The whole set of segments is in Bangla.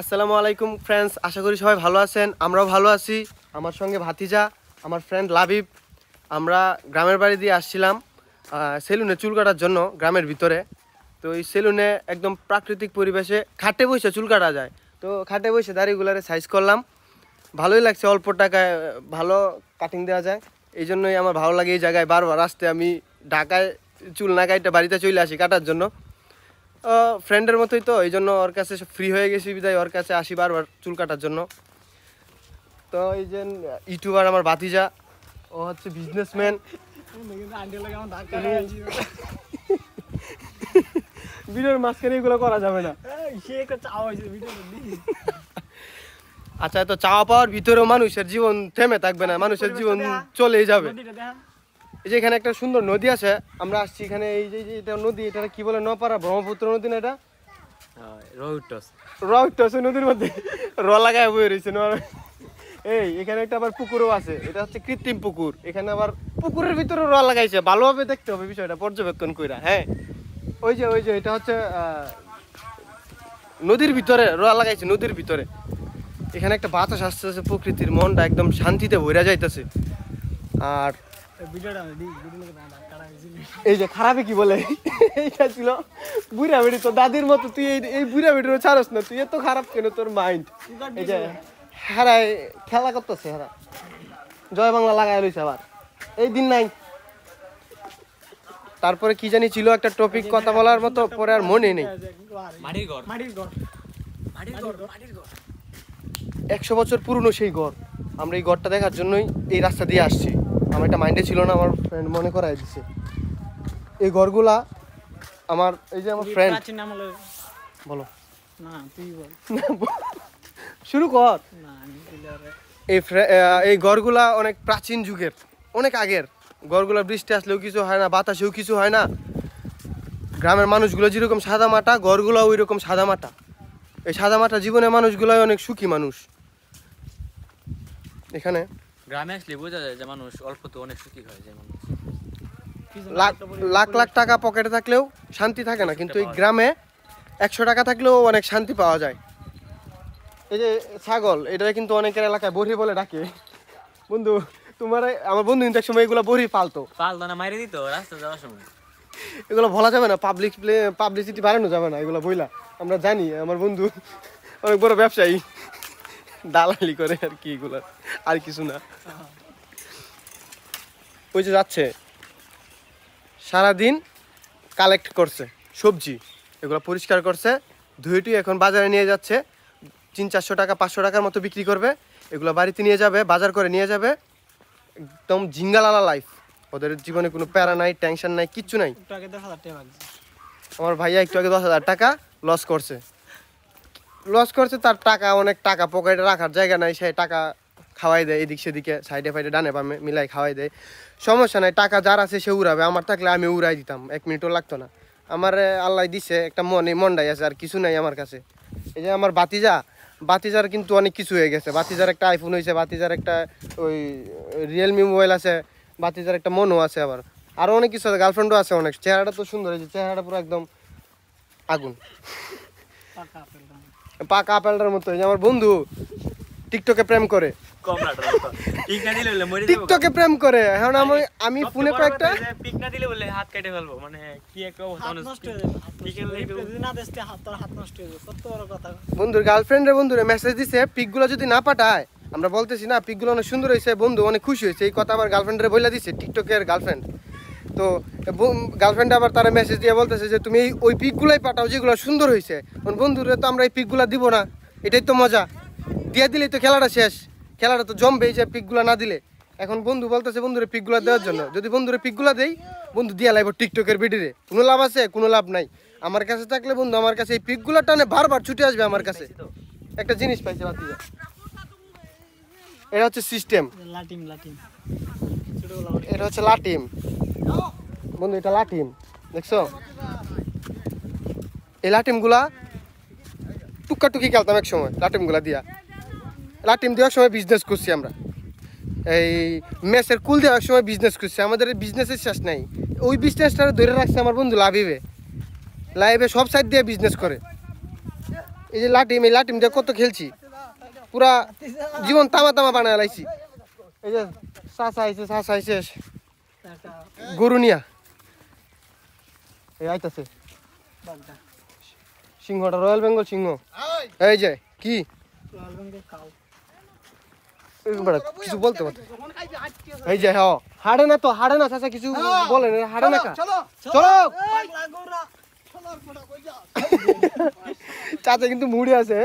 আসসালামু আলাইকুম ফ্রেন্ডস, আশা করি সবাই ভালো আছেন। আমরাও ভালো আছি। আমার সঙ্গে ভাতিজা, আমার ফ্রেন্ড লাবিব। আমরা গ্রামের বাড়ি দিয়ে আসছিলাম সেলুনে চুল কাটার জন্য গ্রামের ভিতরে। তো এই সেলুনে একদম প্রাকৃতিক পরিবেশে খাটে বসে চুল কাটা যায়। তো খাটে বসে দাড়িগুলারে সাইজ করলাম, ভালোই লাগছে। অল্প টাকায় ভালো কাটিং দেওয়া যায়, এই জন্যই আমার ভালো লাগে। এই জায়গায় বারবার আসতে আমি ঢাকায় চুল না কাটতে বাড়িতে চলে আসি কাটার জন্য। ফ্রেন্ডের মতোই তো, এই জন্য ওর কাছে ফ্রি হয়ে গেছি বিদায় ওর কাছে আসি বারবার চুল কাটার জন্য। তো এই যে ইউটিউবার আমার ভাতিজা, ও হচ্ছে বিজনেসম্যান। ভিডিওর মাঝখানে এগুলো করা যাবে না। আচ্ছা, তো চাওয়া পাওয়ার ভিতরেও মানুষের জীবন থেমে থাকবে না, মানুষের জীবন চলেই যাবে। এই যে এখানে একটা সুন্দর নদী আছে, আমরা আসছি এখানে। এই যে এটা নদী, এটা কি বলে? নপাড়া ব্রহ্মপুত্র নদী না? এটা রহিটস নদীর মধ্যে র লাগায় বয়ে রয়েছে। এই এখানে একটা আবার পুকুরও আছে, এটা হচ্ছে কৃত্রিম পুকুর। এখানে আবার পুকুরের ভিতরে র লাগাইছে, ভালোভাবে দেখতে হবে বিষয়টা, পর্যবেক্ষণ কইরা। হ্যাঁ, ওই যে এটা হচ্ছে নদীর ভিতরে র লাগাইছে, নদীর ভিতরে। এখানে একটা বাতাস আসতেছে, প্রকৃতির মনটা একদম শান্তিতে ভরে যাইতেছে। আর এই যে খারাপে কি বলে, এইটা ছিল বুড়া বেড়ি, তো দাদির মতো। তুই এই বুড়া বেড়িরও ছাড়স না, তুই এত খারাপ কেন তোর মাইন্ড? এই যে হারায় খেলা করতেছে, হারা জয় বাংলা লাগাই রয়েছে আবার, এই দিন নাই। তারপরে কি জানি ছিল একটা টপিক কথা বলার মতো, পরে আর মনে নেই। 100 বছর পুরনো সেই ঘর। আমরা এই ঘরটা দেখার জন্যই এই রাস্তা দিয়ে আসছি। আমার এটা মাইন্ডে ছিল না, আমার ফ্রেন্ড মনে করাই দিছে। এই ঘরগুলা আমার, এই যে আমার ফ্রেন্ড। বলো না, তুই বল, শুরু কর। এই ঘরগুলা অনেক প্রাচীন যুগের, অনেক আগের ঘরগুলা। বৃষ্টি আসলেও কিছু হয় না, বাতাসেও কিছু হয় না। গ্রামের মানুষগুলো যেরকম সাদা মাটা, ঘরগুলো ওই রকম সাদা মাটা। এই সাদা মাটা জীবনের মানুষগুলাই অনেক সুখী মানুষ। এখানে গ্রামে আসলে বোঝা যায় যে মানুষ অল্পতে অনেক সুখী হয়। যে মানুষ লাখ লাখ টাকা পকেটে থাকলেও শান্তি থাকে না, কিন্তু এই গ্রামে 100 টাকা থাকলেও অনেক শান্তি পাওয়া যায়। এই যে ছাগল, এটা কিন্তু অনেকের এলাকায় বড়ি বলে ডাকে। বন্ধু, তোমার আমার বন্ধু কিন্তু এক সময় এগুলো বড়ি পালতো না, মাইরে দিত রাস্তা যাওয়ার সময়। এগুলো বলা যাবে না, পাবলিসিটি বাড়ানো যাবে না এগুলো বইলা। আমরা জানি আমার বন্ধু অনেক বড় ব্যবসায়ী, দালালি করে আর কি, এগুলো আর কিছু না। ওই যে যাচ্ছে সারাদিন কালেক্ট করছে সবজি, এগুলো পরিষ্কার করছে, ধুয়েটি এখন বাজারে নিয়ে যাচ্ছে। 300-400 টাকা 500 টাকার মতো বিক্রি করবে। এগুলো বাড়িতে নিয়ে যাবে, বাজার করে নিয়ে যাবে। একদম জিঙ্গালালা লাইফ ওদের, জীবনে কোনো প্যারা নাই, টেনশন নাই, কিচ্ছু নাই। আমার ভাইয়া একটু আগে 10,000 টাকা লস করছে। তার টাকা, অনেক টাকা পকেটে রাখার জায়গা নাই, সে টাকা খাওয়াই দেয় এদিক সেদিকে, সাইডে ফাইডে ডানে বামে মিলাই খাওয়াই দেয়। সমস্যা নাই, টাকা যার আছে সে উড়াবে। আমার থাকলে আমি উড়াই দিতাম, 1 মিনিটও লাগতো না। আমার আল্লাহ দিছে একটা মনটাই আছে, আর কিছু নাই আমার কাছে। এই যে আমার বাতিজার কিন্তু অনেক কিছু হয়ে গেছে। বাতিজার একটা আইফোন হয়েছে, বাতিজার একটা ওই রিয়েলমি মোবাইল আছে, বাতিজার একটা মনও আছে, আবার আরও অনেক কিছু আছে, গার্লফ্রেন্ডও আছে অনেক। চেহারাটা তো সুন্দর হয়েছে, চেহারাটা পুরো একদম আগুন, পাকা আপেলটার মতো। আমার বন্ধু টিকটকে প্রেম করে, টিকটকে প্রেম করে। এখন আমি ফোনে কয়েকটা পিক না দিলে বলে হাত কেটে ফেলবো, মানে কি একটা অবস্থা। বন্ধুর গার্লফ্রেন্ডের বন্ধুরে মেসেজ দিছে, পিকগুলো যদি না পাঠায়, আমরা বলতেছি না পিকগুলো অনেক সুন্দর হয়েছে, বন্ধু অনেক খুশি হয়েছে, এই কথা আবার গার্লফ্রেন্ডের বলে দিছে, টিকটকের গার্লফ্রেন্ড। তো গার্লফ্রেন্ড আবার তারা মেসেজ দিয়ে বলতেছে যে তুমি ওই পিকগুলাই পাঠাও যেগুলো সুন্দর হয়েছে। বন্ধুরে তো আমরা এই পিকগুলা দিব না, এটাই তো মজা। দিয়ে দিলেই তো খেলাটা শেষ, খেলাটা তো জমবে যে পিকগুলা না দিলে। এখন বন্ধু বলতেছে বন্ধুরে পিকগুলা দেওয়ার জন্য। যদি বন্ধুরে পিকগুলা দেই, বন্ধু দিয়া লাগবে টিকটকের ভিডিওতে। কোনো লাভ আছে? কোনো লাভ নাই। আমার কাছে থাকলে বন্ধু আমার কাছে এই পিকগুলা টানে বারবার ছুটে আসবে আমার কাছে। একটা জিনিস পাইছে বাতিজা, এটা হচ্ছে সিস্টেম, এটা হচ্ছে লাটিম বন্ধু, এটা লাটিম দেখছো? এই লাটিমগুলা টুকাটুকি খেলতাম এক সময়, লাটিমগুলা দিয়া। লাটিম দেওয়ার সময় বিজনেস করছি আমরা, এই মেসের কুল দেওয়ার সময় বিজনেস করছি। আমাদের বিজনেসের শেষ নাই। ওই বিজনেসটা ধরে রাখছে আমার বন্ধু লাইভে সব সাইড দিয়ে বিজনেস করে। এই যে লাটিম, এই লাটিম দিয়ে কত খেলছি, পুরা জীবন তামা তামা বানায় লাইছি। এই যে চাচা আইছে গরু নিয়া, এই আইতাছে সিংহটা, রয়্যাল বেঙ্গল সিংহ। এই যে কি কিছু বলতে পারতো, এই যে হ্যাঁ হাড়ে না তো, হাড়ে না চাচা, কিছু বলেন, হাড়ে না কা, চলো। চাচা কিন্তু মুড়ে আছে।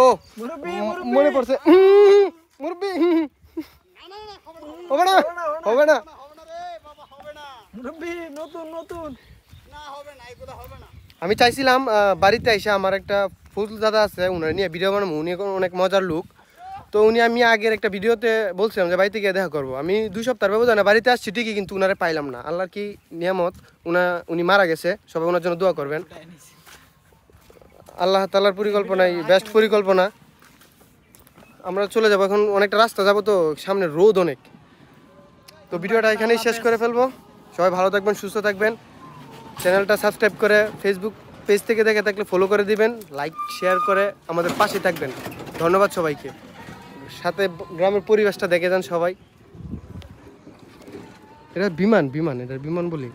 ও মনে পড়ছে, মুরব্বি হবে না, হবে না আমি চাইছিলাম বাড়িতে এসে, আমার একটা ফজল দাদা আছে, উনার নিয়ে ভিডিও বানাবো, উনি অনেক মজার লোক। তো উনি, আমি আগের একটা ভিডিওতে বলছিলাম যে বাড়িতে গিয়ে দেখা করবো। আমি 2 সপ্তাহের ব্যবধানে বাড়িতে আসছি ঠিকই, কিন্তু উনারে পাইলাম না। আল্লাহর কি নিয়ামত, উনি মারা গেছে। সবাই ওনার জন্য দোয়া করবেন। আল্লাহ তাআলার পরিকল্পনাই বেস্ট পরিকল্পনা। আমরা চলে যাবো এখন, অনেকটা রাস্তা যাবো তো, সামনে রোদ অনেক। তো ভিডিওটা এখানেই শেষ করে ফেলবো। সবাই ভালো থাকবেন, সুস্থ থাকবেন। চ্যানেলটা সাবস্ক্রাইব করে ফেসবুক পেজ থেকে দেখে থাকলে ফলো করে দিবেন, লাইক শেয়ার করে আমাদের পাশে থাকবেন। ধন্যবাদ সবাইকে। সাথে গ্রামের পরিবেশটা দেখে যান সবাই। এটা বিমান, এটার বিমান বলি।